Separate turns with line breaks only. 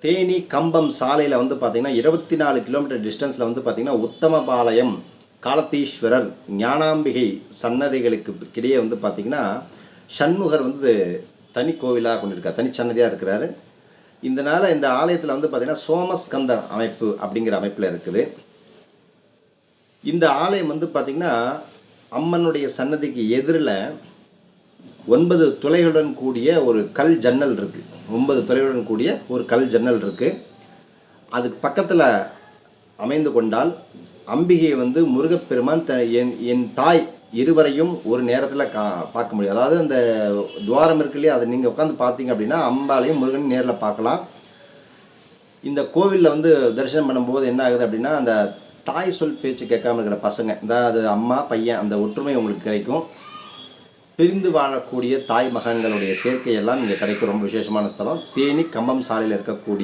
தேனி கம்பம் சாலையில் வந்து பார்த்திங்கன்னா 24 கிலோமீட்டர் டிஸ்டன்ஸில் வந்து பார்த்திங்கன்னா உத்தமபாளையம் காலத்தீஸ்வரர் ஞானாம்பிகை சன்னதிகளுக்கு இடையே வந்து பார்த்திங்கன்னா சண்முகர் வந்து தனி கோவிலாக கொண்டிருக்கார், தனி சன்னதியாக இருக்கிறாரு. இதனால் இந்த ஆலயத்தில் வந்து பார்த்திங்கன்னா சோமஸ்கந்தர் அமைப்பு அப்படிங்கிற அமைப்பில் இருக்குது. இந்த ஆலயம் வந்து பார்த்திங்கன்னா அம்மனுடைய சன்னதிக்கு எதிரில் 9 துளைகளுடன் கூடிய ஒரு கல் ஜன்னல் இருக்குது. 9 துளைகளுடன் கூடிய ஒரு கல் ஜன்னல் இருக்குது. அதுக்கு பக்கத்தில் அமைந்து கொண்டால் அம்பிகையை வந்து முருகப்பெருமான் என் தாய் இருவரையும் ஒரு நேரத்தில் பார்க்க முடியும். அதாவது அந்த துவாரம் இருக்கு இல்லையா, அதை நீங்கள் உட்காந்து பார்த்தீங்க அப்படின்னா அம்பாலையும் முருகனையும் நேரில் பார்க்கலாம். இந்த கோவிலில் வந்து தரிசனம் பண்ணும்போது என்ன ஆகுது அப்படின்னா, அந்த தாய் சொல் பேச்சு கேட்காம இருக்கிற பசங்க, அதாவது அம்மா பையன், அந்த ஒற்றுமை உங்களுக்கு கிடைக்கும். பிரிந்து வாழக்கூடிய தாய் மகன்களுடைய சேர்க்கையெல்லாம் இங்கே கிடைக்கும். ரொம்ப விசேஷமான ஸ்தலம். தேனி கம்பம் சாலையில் இருக்கக்கூடிய